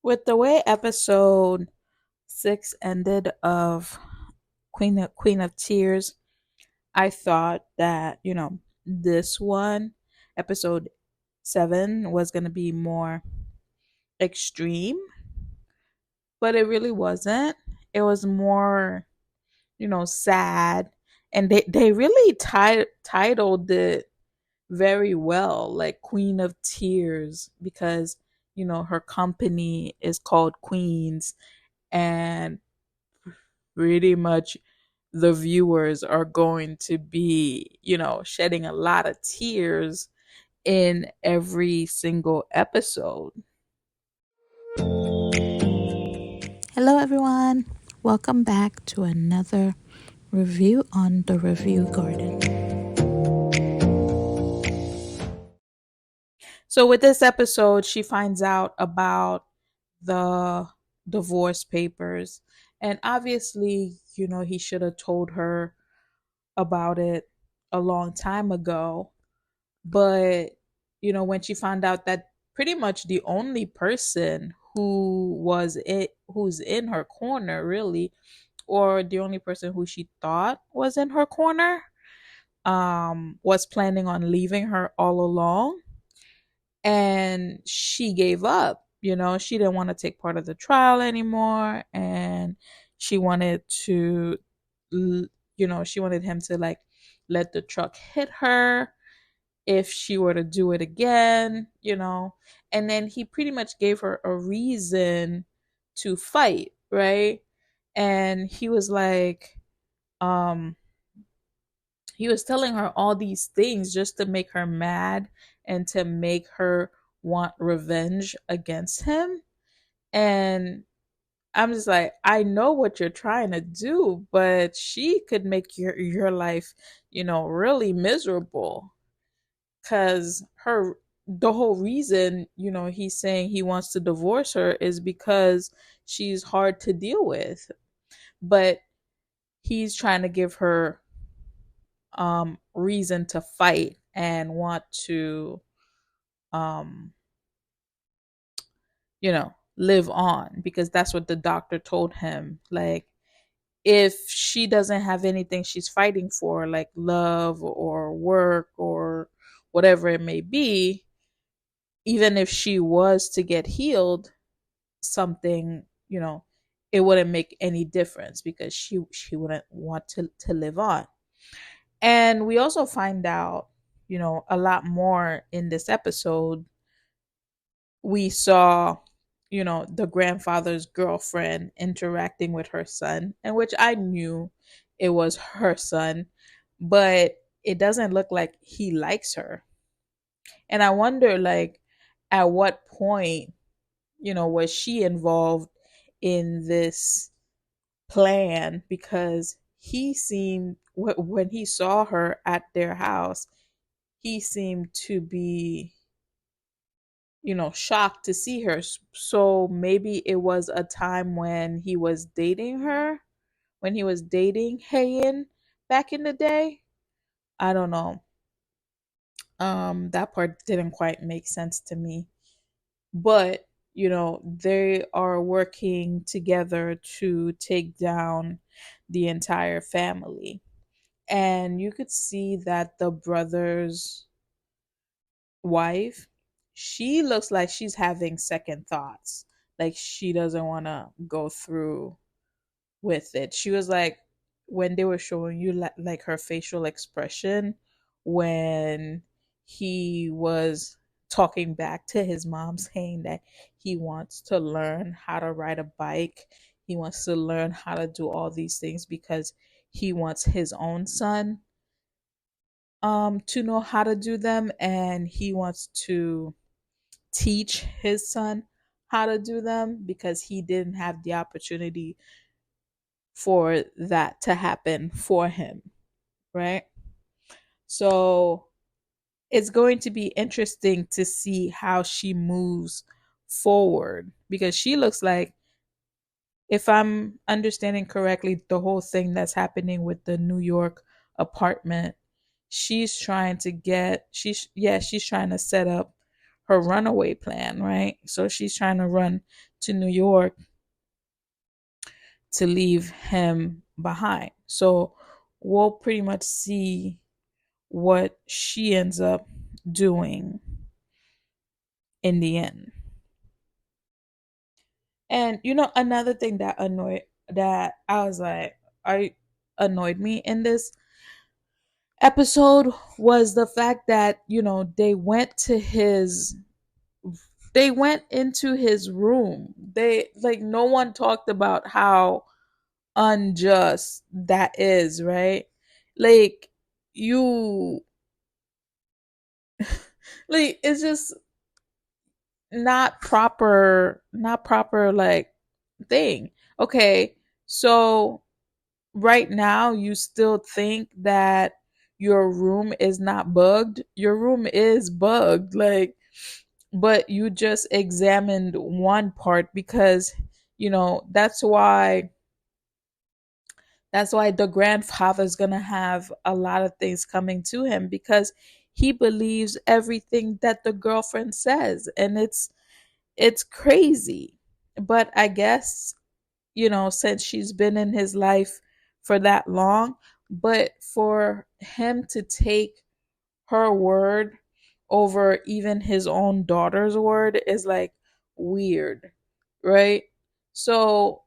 With the way episode 6 ended of Queen of Tears, I thought that, this one, episode 7, was going to be more extreme, but it really wasn't. It was more, sad. And they really titled it very well, like Queen of Tears, because, her company is called Queens, and pretty much the viewers are going to be, shedding a lot of tears in every single episode. Hello, everyone. Welcome back to another review on the Review Garden. So, with this episode, she finds out about the divorce papers. And obviously, he should have told her about it a long time ago. But, when she found out that pretty much the only person who's in her corner, really, or the only person who she thought was in her corner, was planning on leaving her all along, and she gave up. She didn't want to take part of the trial anymore, and she wanted to, she wanted him to, like, let the truck hit her if she were to do it again. And then he pretty much gave her a reason to fight, right? And um he was telling her all these things just to make her mad and to make her want revenge against him. And I'm just like, I know what you're trying to do, but she could make your life, really miserable. Cause the whole reason, he's saying he wants to divorce her is because she's hard to deal with. But he's trying to give her reason to fight and want to um live on, because that's what the doctor told him. Like, if she doesn't have anything she's fighting for, like love or work or whatever it may be, even if she was to get healed, something, it wouldn't make any difference because she wouldn't want to live on. And we also find out, a lot more in this episode. We saw, the grandfather's girlfriend interacting with her son, and which I knew it was her son, but it doesn't look like he likes her. And I wonder, like, at what point, was she involved in this plan? Because he seemed, when he saw her at their house, he seemed to be, shocked to see her. So maybe it was a time when he was dating her, when he was dating Hayen back in the day. I don't know. That part didn't quite make sense to me. But, they are working together to take down the entire family. And you could see that the brother's wife, she looks like she's having second thoughts. Like, she doesn't want to go through with it. She was like, when they were showing you, like her facial expression when he was talking back to his mom, saying that he wants to learn how to ride a bike, he wants to learn how to do all these things because he wants his own son to know how to do them, and he wants to teach his son how to do them because he didn't have the opportunity for that to happen for him, right? So it's going to be interesting to see how she moves forward, because she looks like, if I'm understanding correctly, the whole thing that's happening with the New York apartment, she's trying to set up her runaway plan, right? So she's trying to run to New York to leave him behind. So we'll pretty much see what she ends up doing in the end. And another thing that I was like, I annoyed me in this episode was the fact that they went into his room. They like no one talked about how unjust that is, right? Like you like it's just not proper like thing. Okay, so right now you still think that your room is not bugged. Your room is bugged, like, but you just examined one part because that's why the grandfather's gonna have a lot of things coming to him because he believes everything that the girlfriend says, and it's crazy. But I guess since she's been in his life for that long, but for him to take her word over even his own daughter's word is like weird, right? So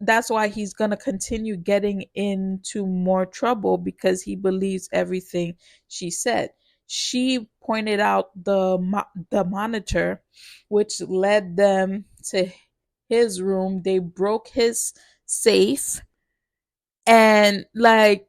that's why he's going to continue getting into more trouble because he believes everything she said. She pointed out the monitor which led them to his room. They broke his safe, and like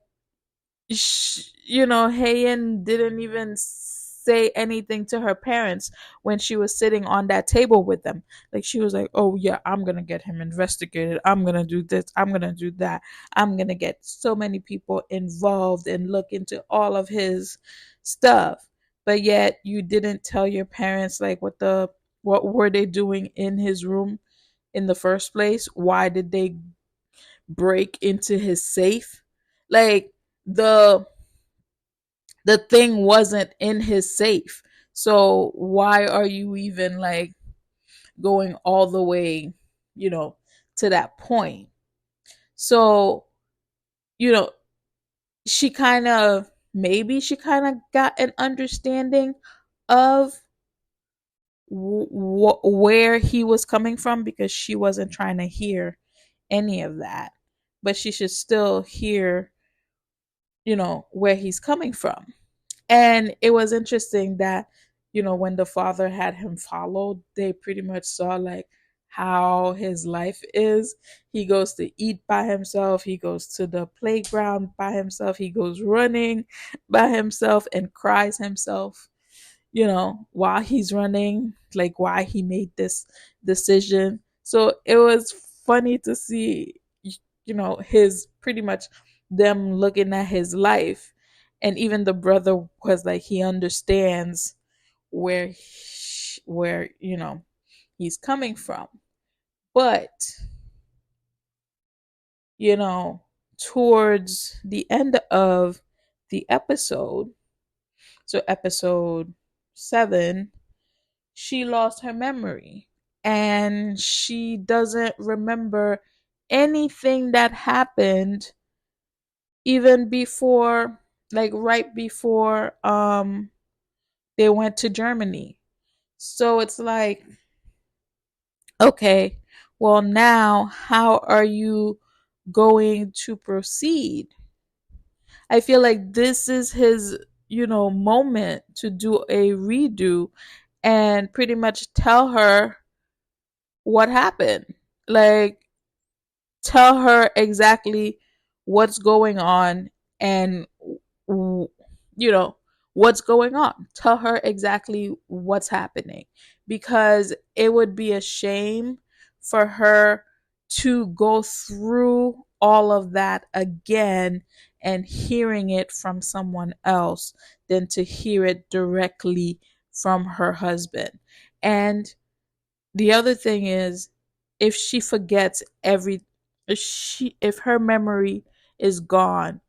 Hayen didn't even say anything to her parents when she was sitting on that table with them. Like she was like, "Oh yeah, I'm gonna get him investigated. I'm gonna do this. I'm gonna do that. I'm gonna get so many people involved and look into all of his stuff." But yet you didn't tell your parents like what were they doing in his room in the first place? Why did they break into his safe? Like the the thing wasn't in his safe. So why are you even like going all the way, you know, to that point? So, you know, she kind of got an understanding of where he was coming from because she wasn't trying to hear any of that. But she should still hear, where he's coming from. And it was interesting that, when the father had him followed, they pretty much saw like how his life is. He goes to eat by himself, he goes to the playground by himself, he goes running by himself and cries himself, while he's running, like why he made this decision. So it was funny to see, his pretty much them looking at his life. And even the brother was like, he understands where he's coming from. But, you know, towards the end of the episode, so episode 7, she lost her memory and she doesn't remember anything that happened even before, like right before they went to Germany. So it's like, okay, well now how are you going to proceed? I feel like this is his, moment to do a redo and pretty much tell her what happened. Like, tell her exactly what's going on and, you know, what's going on. Tell her exactly what's happening because it would be a shame for her to go through all of that again and hearing it from someone else than to hear it directly from her husband. And the other thing is, if she forgets if her memory is gone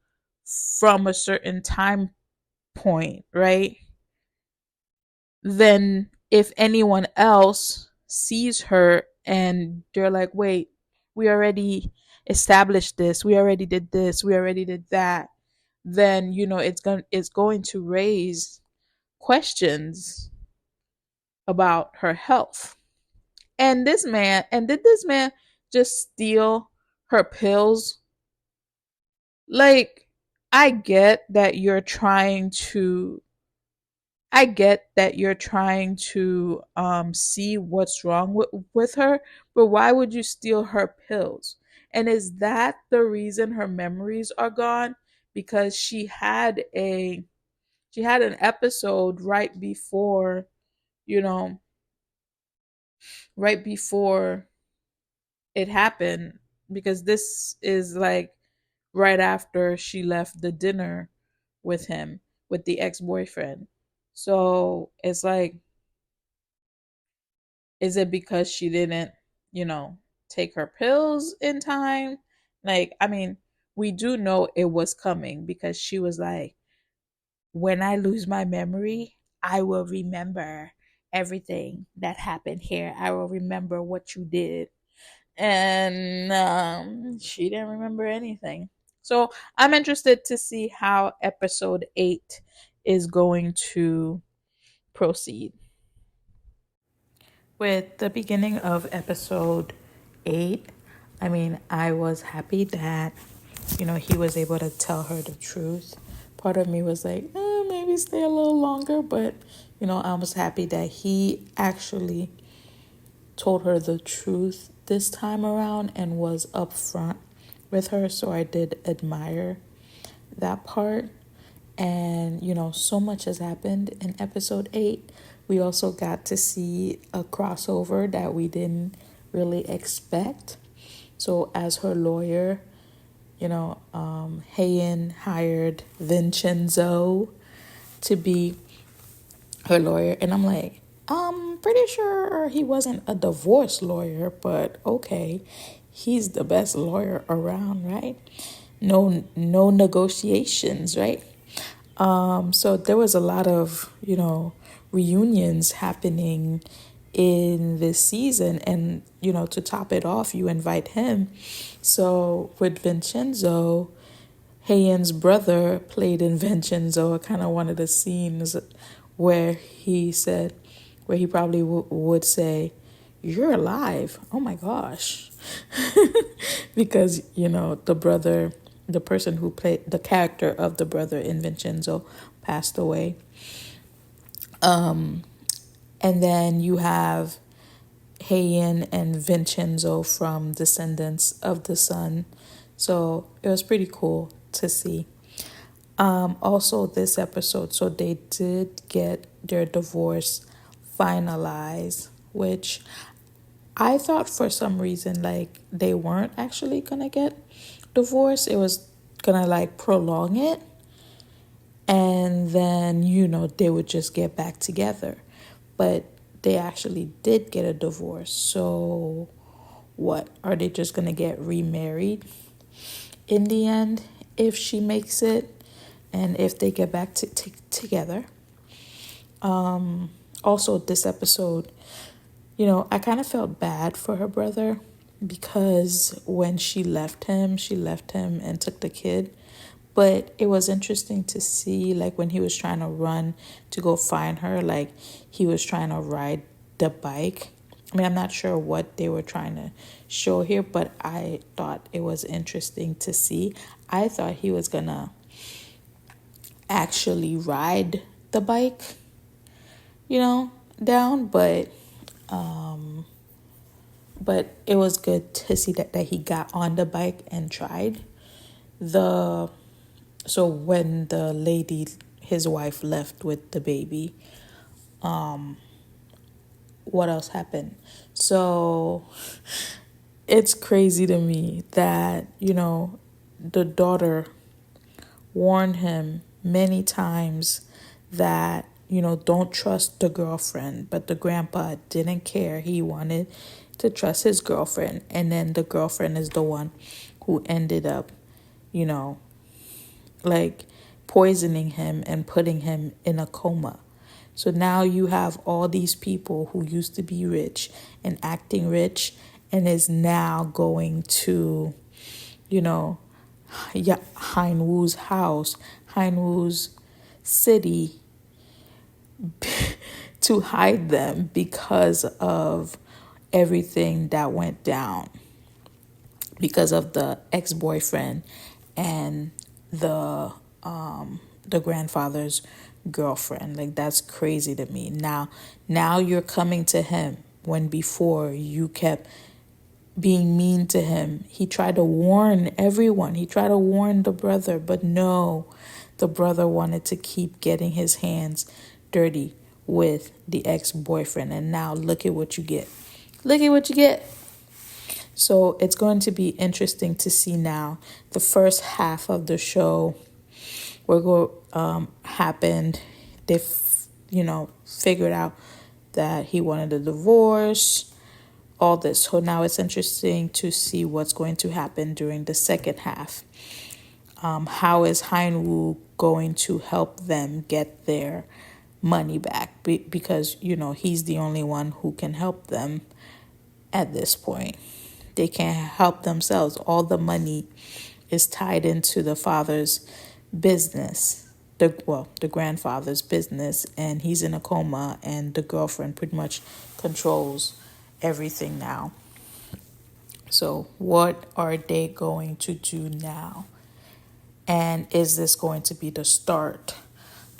from a certain time point, right? Then if anyone else sees her and they're like, wait, we already established this, we already did this, we already did that, then it's going to raise questions about her health. And did this man just steal her pills? Like, I get that you're trying to I get that you're trying to see what's wrong with her, but why would you steal her pills? And is that the reason her memories are gone? Because she had an episode you know, right before it happened, because this is like right after she left the dinner with him, with the ex-boyfriend. So it's like, is it because she didn't, you know, take her pills in time? Like, I mean, we do know it was coming because she was like, when I lose my memory, I will remember everything that happened here. I will remember what you did. And she didn't remember anything. So I'm interested to see how episode 8 is going to proceed. With the beginning of episode 8, I mean, I was happy that, he was able to tell her the truth. Part of me was like, maybe stay a little longer, but, I was happy that he actually told her the truth this time around and was upfront with her. So I did admire that part. And, so much has happened in episode 8. We also got to see a crossover that we didn't really expect. So, as her lawyer, Hayen hired Vincenzo to be her lawyer. And I'm like, I'm pretty sure he wasn't a divorce lawyer, but okay. He's the best lawyer around, right? No negotiations, right? So there was a lot of, reunions happening in this season. And, to top it off, you invite him. So with Vincenzo, Hayen's brother played in Vincenzo, kind of one of the scenes where where he probably would say, "You're alive. Oh my gosh." Because, the person who played the character of the brother in Vincenzo passed away. And then you have Hayen and Vincenzo from Descendants of the Sun. So it was pretty cool to see. Also, this episode, so they did get their divorce finalized, which I thought for some reason like they weren't actually gonna get divorced. It was gonna like prolong it, and then they would just get back together. But they actually did get a divorce. So what, are they just gonna get remarried in the end if she makes it and if they get back together? Also, this episode, I kind of felt bad for her brother because when she left him and took the kid. But it was interesting to see, like, when he was trying to run to go find her, like, he was trying to ride the bike. I mean, I'm not sure what they were trying to show here, but I thought it was interesting to see. I thought he was gonna actually ride the bike, down, but it was good to see that he got on the bike and tried. The So when the lady, his wife, left with the baby, what else happened? So it's crazy to me that, the daughter warned him many times that, don't trust the girlfriend. But the grandpa didn't care. He wanted to trust his girlfriend. And then the girlfriend is the one who ended up, you know, like poisoning him and putting him in a coma. So now you have all these people who used to be rich and acting rich and is now going to, you know, Hein Wu's house, Hein Wu's city to hide them because of everything that went down, because of the ex-boyfriend and the the grandfather's girlfriend. Like, that's crazy to me. Now you're coming to him when before you kept being mean to him. He tried to warn everyone. He tried to warn the brother, but no, the brother wanted to keep getting his hands dirty with the ex-boyfriend. And now look at what you get. Look at what you get. So it's going to be interesting to see now the first half of the show. Happened. They, figured out that he wanted a divorce, all this. So now it's interesting to see what's going to happen during the second half. How is Hein Wu going to help them get their money back? Because, he's the only one who can help them at this point. They can't help themselves. All the money is tied into the father's business, the grandfather's business, and he's in a coma, and the girlfriend pretty much controls everything now. So what are they going to do now? And is this going to be the start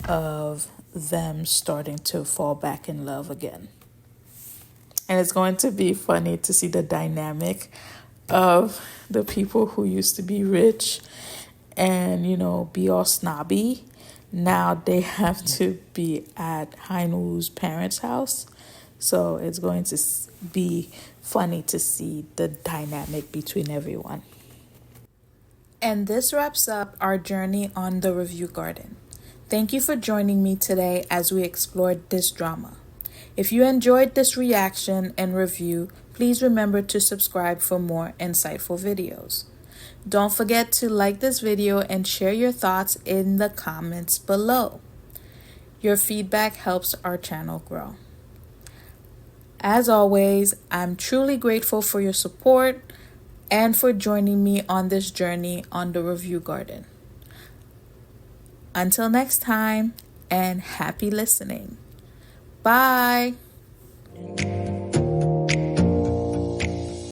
of them starting to fall back in love again? And it's going to be funny to see the dynamic of the people who used to be rich and, be all snobby. Now they have to be at Hein Wu's parents' house. So it's going to be funny to see the dynamic between everyone. And this wraps up our journey on The Review Garden. Thank you for joining me today as we explored this drama. If you enjoyed this reaction and review, please remember to subscribe for more insightful videos. Don't forget to like this video and share your thoughts in the comments below. Your feedback helps our channel grow. As always, I'm truly grateful for your support and for joining me on this journey on The Review Garden. Until next time, and happy listening. Bye.